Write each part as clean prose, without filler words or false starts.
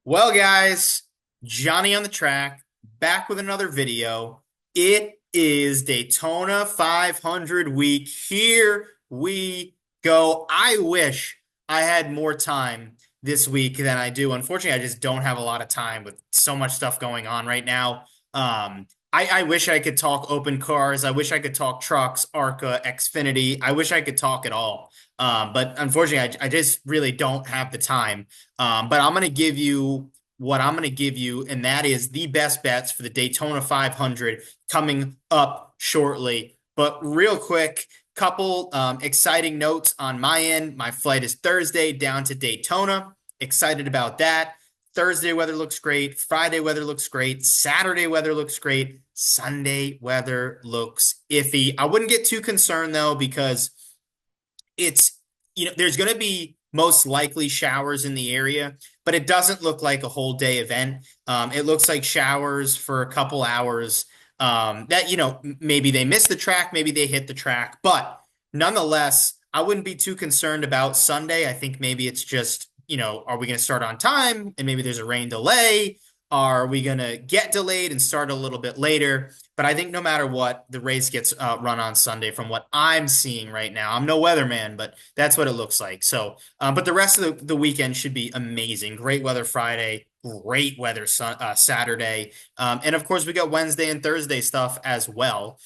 Well, guys, Johnny on the track, back with another video. It is Daytona 500 week. Here we go. I wish I had more time this week than I do. Unfortunately, I just don't have a lot of time with so much stuff going on right now. I wish I could talk open cars. I wish I could talk trucks, ARCA, Xfinity. I wish I could talk it all. But unfortunately, I just really don't have the time. But I'm going to give you what I'm going to give you, and that is the best bets for the Daytona 500 coming up shortly. But real quick, couple exciting notes on my end. My flight is Thursday down to Daytona. Excited about that. Thursday weather looks great. Friday weather looks great. Saturday weather looks great. Sunday weather looks iffy. I wouldn't get too concerned though, because it's there's going to be most likely showers in the area, but it doesn't look like a whole day event. It looks like showers for a couple hours. That maybe they miss the track, maybe they hit the track, but nonetheless, I wouldn't be too concerned about Sunday. I think maybe it's just are we going to start on time and maybe there's a rain delay? Are we going to get delayed and start a little bit later? But I think no matter what, the race gets run on Sunday from what I'm seeing right now. I'm no weatherman, but that's what it looks like. So, but the rest of the weekend should be amazing. Great weather Friday, great weather Saturday. And of course, we got Wednesday and Thursday stuff as well,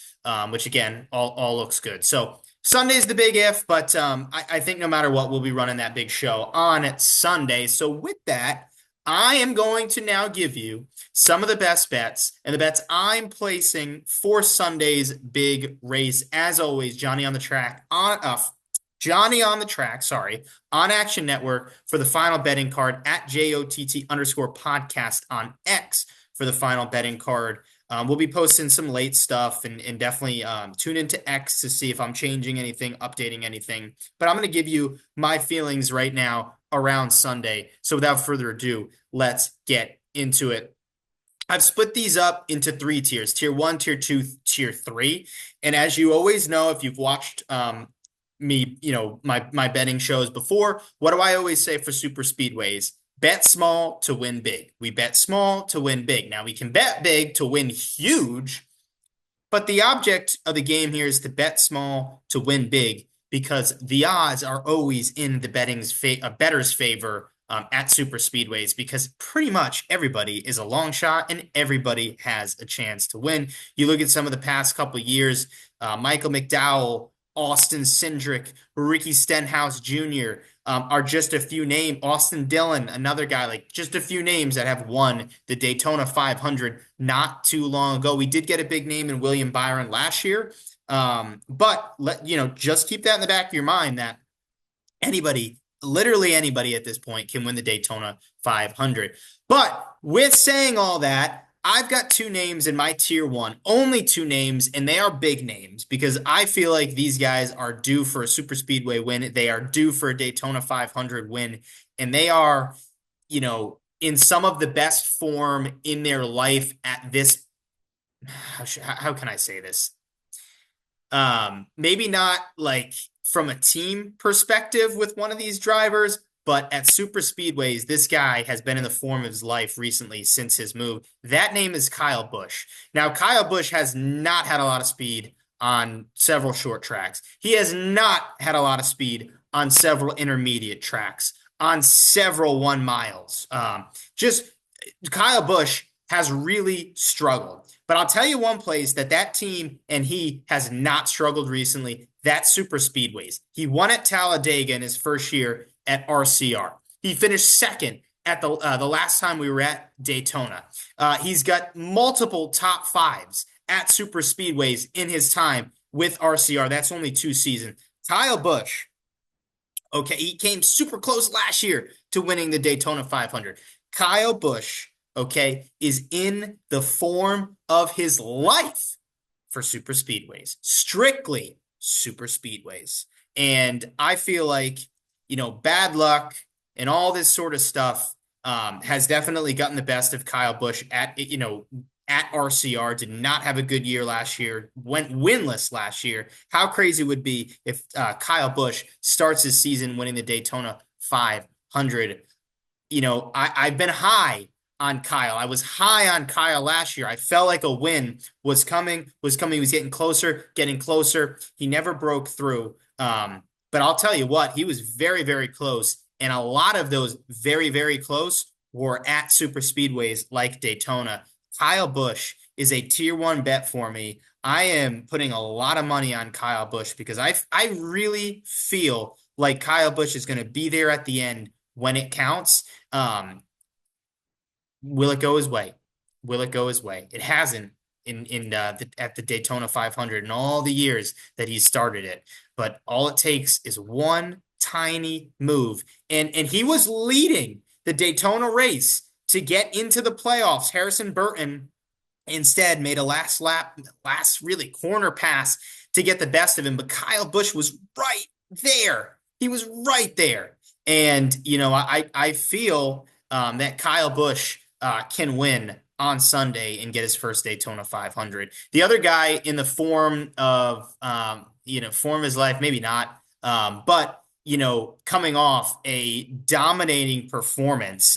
which again, all looks good. So Sunday's the big if, but I think no matter what, we'll be running that big show on Sunday. So with that, I am going to now give you some of the best bets and the bets I'm placing for Sunday's big race. As always, Johnny on the track, sorry, on Action Network for the final betting card at JOTT_podcast on X for the final betting card. We'll be posting some late stuff and definitely tune into X to see if I'm changing anything, updating anything. But I'm going to give you my feelings right now around Sunday. So without further ado, let's get into it. I've split these up into three tiers: tier one, tier two, tier three. And as you always know, if you've watched me, my betting shows before, what do I always say for super speedways? Bet small to win big. We bet small to win big. Now we can bet big to win huge, but the object of the game here is to bet small to win big because the odds are always in the bettor's favor at super speedways, because pretty much everybody is a long shot and everybody has a chance to win. You look at some of the past couple of years, Michael McDowell, Austin Cindric, Ricky Stenhouse Jr. Are just a few names. Austin Dillon, another guy, like just a few names that have won the Daytona 500 not too long ago. We did get a big name in William Byron last year, but just keep that in the back of your mind that anybody, literally anybody at this point can win the Daytona 500. But with saying all that, I've got two names in my tier one, only two names, and they are big names because I feel like these guys are due for a super speedway win. They are due for a Daytona 500 win, and they are, in some of the best form in their life at this. How can I say this? Maybe not like from a team perspective with one of these drivers, but at super speedways, this guy has been in the form of his life recently since his move. That name is Kyle Busch. Now, Kyle Busch has not had a lot of speed on several short tracks. He has not had a lot of speed on several intermediate tracks, on several 1 miles. Just Kyle Busch has really struggled. But I'll tell you one place that team and he has not struggled recently. That's super speedways. He won at Talladega in his first year at RCR. He finished second at the last time we were at Daytona. He's got multiple top fives at super speedways in his time with RCR. That's only 2 seasons. Kyle Busch, okay, he came super close last year to winning the Daytona 500. Kyle Busch, okay, is in the form of his life for super speedways, strictly super speedways. And I feel like, bad luck and all this sort of stuff has definitely gotten the best of Kyle Busch at RCR. Did not have a good year last year, went winless last year. How crazy would it be if Kyle Busch starts his season winning the Daytona 500? I've been high on Kyle. I was high on Kyle last year. I felt like a win was coming, He was getting closer, getting closer. He never broke through. But I'll tell you what, he was very, very close. And a lot of those very, very close were at super speedways like Daytona. Kyle Busch is a tier one bet for me. I am putting a lot of money on Kyle Busch because I really feel like Kyle Busch is going to be there at the end when it counts. Um, will it go his way? Will it go his way? It hasn't at the Daytona 500 in all the years that he's started it. But all it takes is one tiny move, and he was leading the Daytona race to get into the playoffs. Harrison Burton instead made a last really corner pass to get the best of him. But Kyle Busch was right there. He was right there. And, I feel that Kyle Busch can win on Sunday and get his first Daytona 500. The other guy in the form of, form of his life, maybe not, but coming off a dominating performance,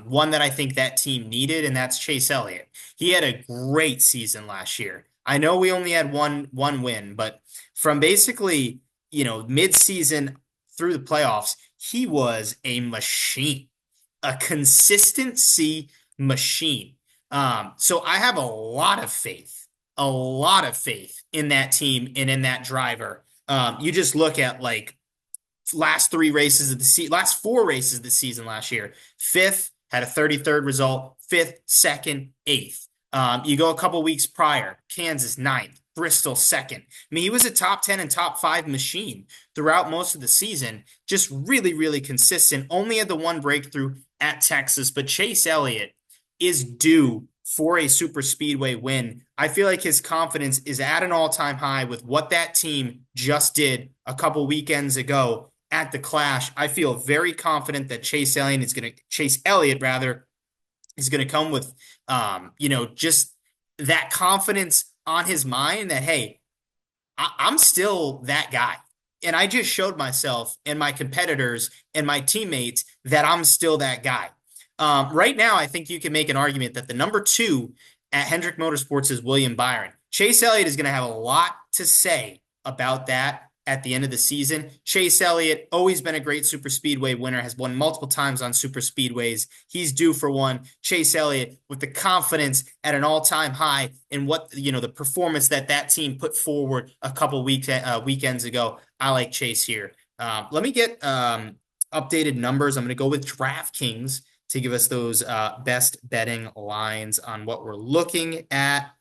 one that I think that team needed, and that's Chase Elliott. He had a great season last year. I know we only had one win, but from basically, mid-season through the playoffs, he was a machine, a consistency machine. So I have a lot of faith in that team and in that driver. You just look at like last four races of the season last year. Fifth had a 33rd result, fifth, second, eighth. You go a couple weeks prior, Kansas ninth, Bristol second. I mean, he was a top 10 and top five machine throughout most of the season. Just really, really consistent. Only had the one breakthrough at Texas, but Chase Elliott is due for a super speedway win. I feel like his confidence is at an all-time high with what that team just did a couple weekends ago at the Clash. I feel very confident that Chase Elliott rather is going to come with just that confidence on his mind that, hey, I'm still that guy. And I just showed myself and my competitors and my teammates that I'm still that guy. Right now, I think you can make an argument that the number two at Hendrick Motorsports is William Byron. Chase Elliott is going to have a lot to say about that at the end of the season. Chase Elliott, always been a great super speedway winner, has won multiple times on super speedways. He's due for one. Chase Elliott with the confidence at an all-time high in what, the performance that team put forward a couple weekends ago. I like Chase here. Let me get updated numbers. I'm going to go with DraftKings to give us those best betting lines on what we're looking at.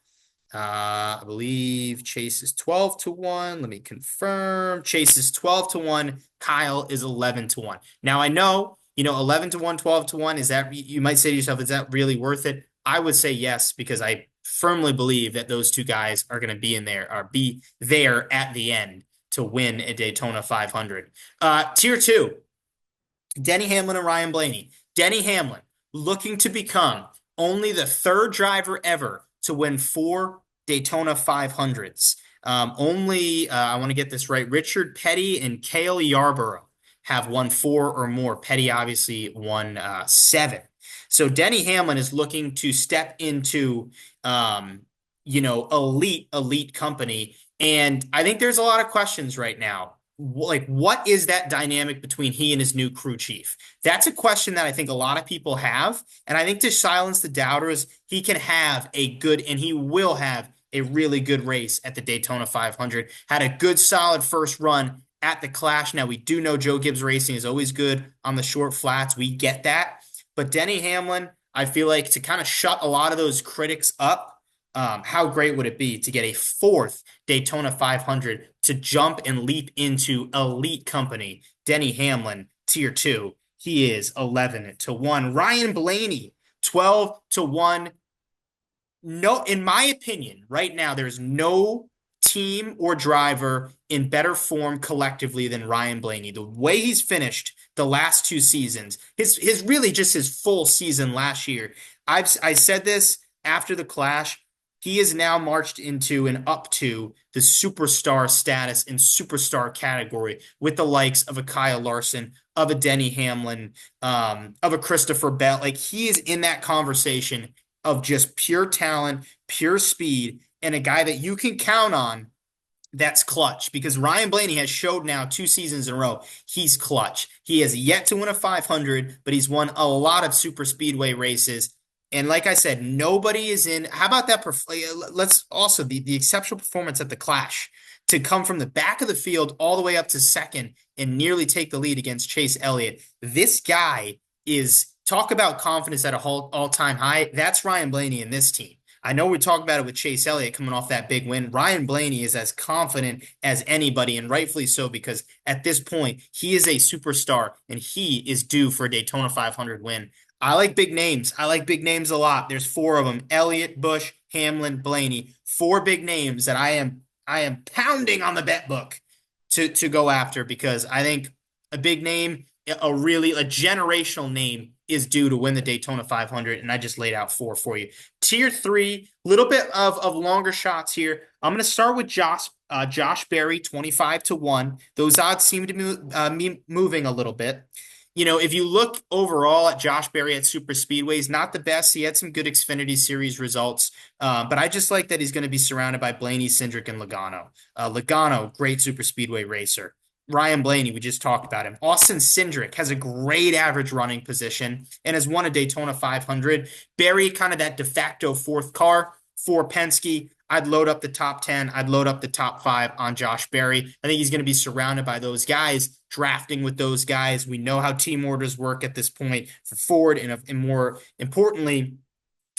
I believe Chase is 12 to 1. Let me confirm. Chase is 12 to 1. Kyle is 11 to 1. Now I know, 11 to 1, 12 to 1, is that, you might say to yourself, is that really worth it? I would say yes, because I firmly believe that those two guys are going to be there at the end to win a Daytona 500. Tier 2, Denny Hamlin and Ryan Blaney. Denny Hamlin looking to become only the third driver ever to win 4 Daytona 500s. I want to get this right, Richard Petty and Cale Yarborough have won 4 or more. Petty obviously won 7. So Denny Hamlin is looking to step into, elite company. And I think there's a lot of questions right now. Like, what is that dynamic between he and his new crew chief? That's a question that I think a lot of people have. And I think to silence the doubters, he can have and he will have a really good race at the Daytona 500. Had a good, solid first run at the Clash. Now, we do know Joe Gibbs Racing is always good on the short flats. We get that. But Denny Hamlin, I feel like to kind of shut a lot of those critics up, how great would it be to get a 4th Daytona 500 to jump and leap into elite company? Denny Hamlin, tier 2. He is 11 to 1. Ryan Blaney, 12 to 1. No, in my opinion, right now, there's no team or driver in better form collectively than Ryan Blaney. The way he's finished the last 2 seasons, his really just his full season last year. I said this after the Clash. He is now marched into and up to the superstar status and superstar category with the likes of a Kyle Larson, of a Denny Hamlin, of a Christopher Bell. Like he is in that conversation of just pure talent, pure speed, and a guy that you can count on that's clutch because Ryan Blaney has showed now 2 seasons in a row he's clutch. He has yet to win a 500, but he's won a lot of super speedway races. And like I said, nobody is in. How about that? Let's also the exceptional performance at the Clash to come from the back of the field all the way up to second and nearly take the lead against Chase Elliott. This guy is talk about confidence at a all-time high. That's Ryan Blaney in this team. I know we talked about it with Chase Elliott coming off that big win. Ryan Blaney is as confident as anybody, and rightfully so, because at this point, he is a superstar and he is due for a Daytona 500 win. I like big names. I like big names a lot. There's four of them: Elliott, Busch, Hamlin, Blaney. Four big names that I am pounding on the bet book to go after because I think a big name, a generational name is due to win the Daytona 500, and I just laid out four for you. Tier three, little bit of longer shots here. I'm going to start with Josh Berry, 25-1. Those odds seem to be moving a little bit. If you look overall at Josh Berry at super speedways, not the best. He had some good Xfinity Series results, but I just like that he's going to be surrounded by Blaney, Cindric, and Logano. Logano, great super speedway racer. Ryan Blaney, we just talked about him. Austin Cindric has a great average running position and has won a Daytona 500. Berry, kind of that de facto fourth car for Penske. I'd load up the top 10. I'd load up the top 5 on Josh Berry. I think he's going to be surrounded by those guys, drafting with those guys. We know how team orders work at this point for Ford and more importantly,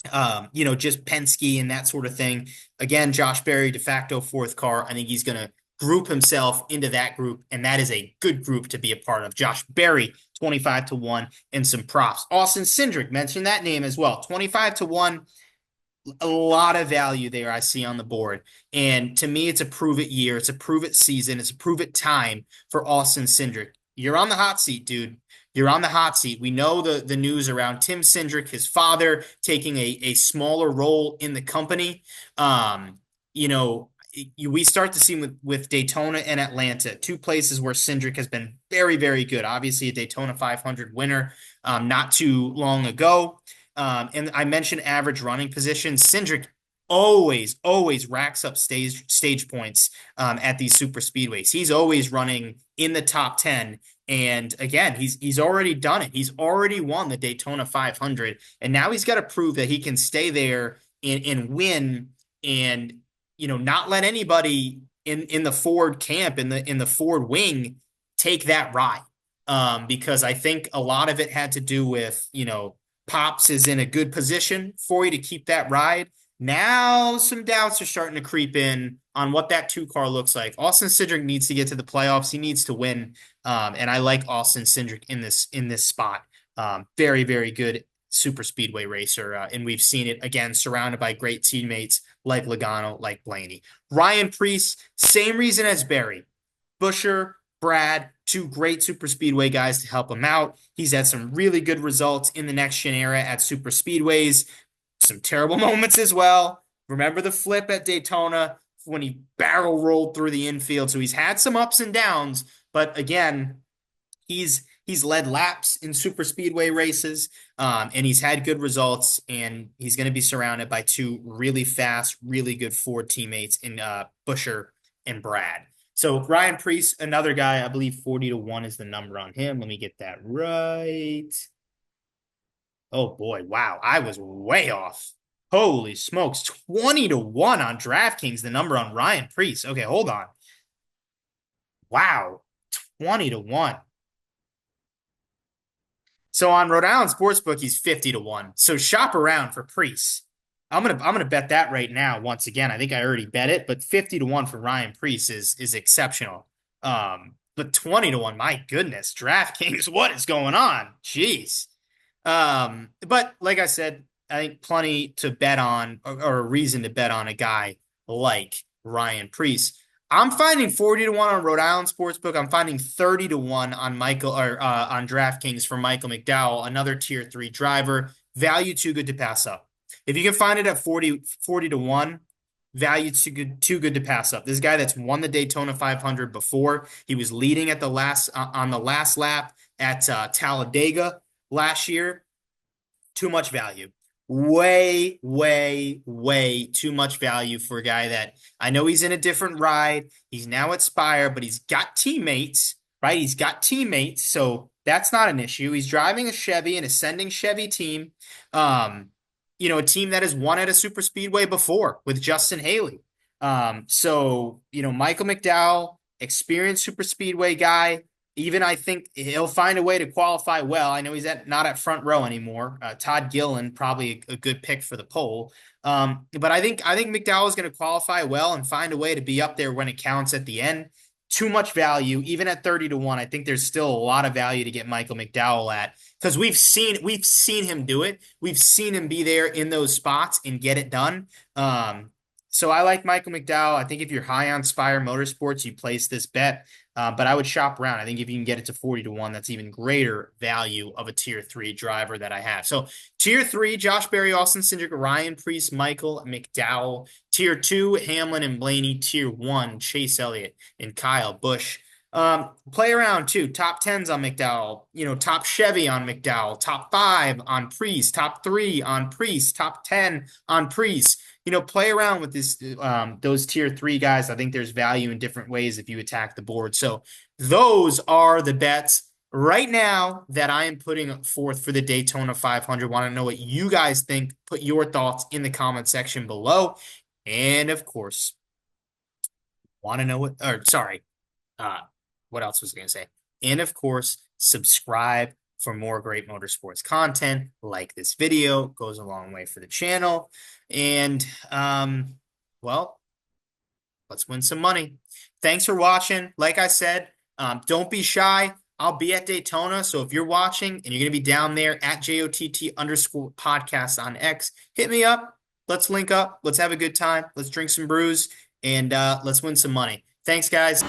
just Penske and that sort of thing. Again, Josh Berry, de facto fourth car. I think he's going to group himself into that group, and that is a good group to be a part of. Josh Berry, 25-1, and some props. Austin Cindric, mentioned that name as well, 25-1. A lot of value there I see on the board. And to me, it's a prove it year. It's a prove it season. It's a prove it time for Austin Cindric. You're on the hot seat, dude. You're on the hot seat. We know the news around Tim Cindric, his father, taking a smaller role in the company. We start to see with Daytona and Atlanta, two places where Cindric has been very, very good. Obviously, a Daytona 500 winner not too long ago. And I mentioned average running position. Cindric always racks up stage points at these super speedways. He's always running in the top 10. And again, he's already done it. He's already won the Daytona 500. And now he's got to prove that he can stay there and win and not let anybody in the Ford camp, in the Ford wing, take that ride. Because I think a lot of it had to do with, Pops is in a good position for you to keep that ride. Now some doubts are starting to creep in on what that 2 car looks like. Austin Cindric needs to get to the playoffs. He needs to win. And I like Austin Cindric in this spot. Very, very good super speedway racer. And we've seen it again, surrounded by great teammates like Logano, like Blaney. Ryan Preece, same reason as Berry. Buescher, Brad, 2 great super speedway guys to help him out. He's had some really good results in the next gen era at super speedways. Some terrible moments as well. Remember the flip at Daytona when he barrel rolled through the infield. So he's had some ups and downs, but again, he's led laps in super speedway races, and he's had good results, and he's going to be surrounded by 2 really fast, really good Ford teammates in Buescher and Brad. So Ryan Preece, another guy, I believe 40-1 is the number on him. Let me get that right. Oh boy, wow, I was way off. Holy smokes, 20-1 on DraftKings, the number on Ryan Preece. Okay, hold on. Wow, 20-1. So on Rhode Island Sportsbook, he's 50-1. So shop around for Preece. I'm gonna bet that right now. Once again, I think I already bet it, but 50-1 for Ryan Preece is exceptional. But 20-1, my goodness, DraftKings, what is going on? Jeez. But like I said, I think plenty to bet on or a reason to bet on a guy like Ryan Preece. I'm finding 40-1 on Rhode Island Sportsbook. I'm finding 30-1 on on DraftKings for Michael McDowell, another tier 3 driver. Value too good to pass up. If you can find it at 40-1, value too good to pass up. This guy that's won the Daytona 500 before. He was leading at on the last lap, at Talladega last year. Too much value. Way, way, way too much value for a guy that I know he's in a different ride. He's now at Spire, but he's got teammates, right? He's got teammates, so that's not an issue. He's driving a Chevy, an ascending Chevy team. Um, a team that has won at a super speedway before with Justin Haley. Michael McDowell, experienced super speedway guy. Even I think he'll find a way to qualify well. I know he's not at front row anymore. Todd Gillen, probably a good pick for the pole. But I think McDowell is going to qualify well and find a way to be up there when it counts at the end. Too much value, even at 30-1. I think there's still a lot of value to get Michael McDowell at because we've seen him do it. We've seen him be there in those spots and get it done. So I like Michael McDowell. I think if you're high on Spire Motorsports, you place this bet. But I would shop around. I think if you can get it to 40-1, that's even greater value of a tier 3 driver that I have. So tier 3, Josh Berry, Austin Cindric, Ryan Preece, Michael McDowell. Tier 2, Hamlin and Blaney. Tier 1, Chase Elliott and Kyle Busch. Play around too. Top 10s on McDowell, top Chevy on McDowell, top 5 on Preece, top 3 on Preece, top 10 on Preece. Play around with those tier 3 guys. I think there's value in different ways if you attack the board. So those are the bets right now that I am putting forth for the Daytona 500. Want to know what you guys think? Put your thoughts in the comment section below. And of course, want to know what else was I going to say? And of course, subscribe for more great motorsports content. Like this video, goes a long way for the channel. And, well, let's win some money. Thanks for watching. Like I said, don't be shy. I'll be at Daytona. So if you're watching and you're going to be down there at JOTT_podcast on X, hit me up. Let's link up. Let's have a good time. Let's drink some brews and let's win some money. Thanks, guys.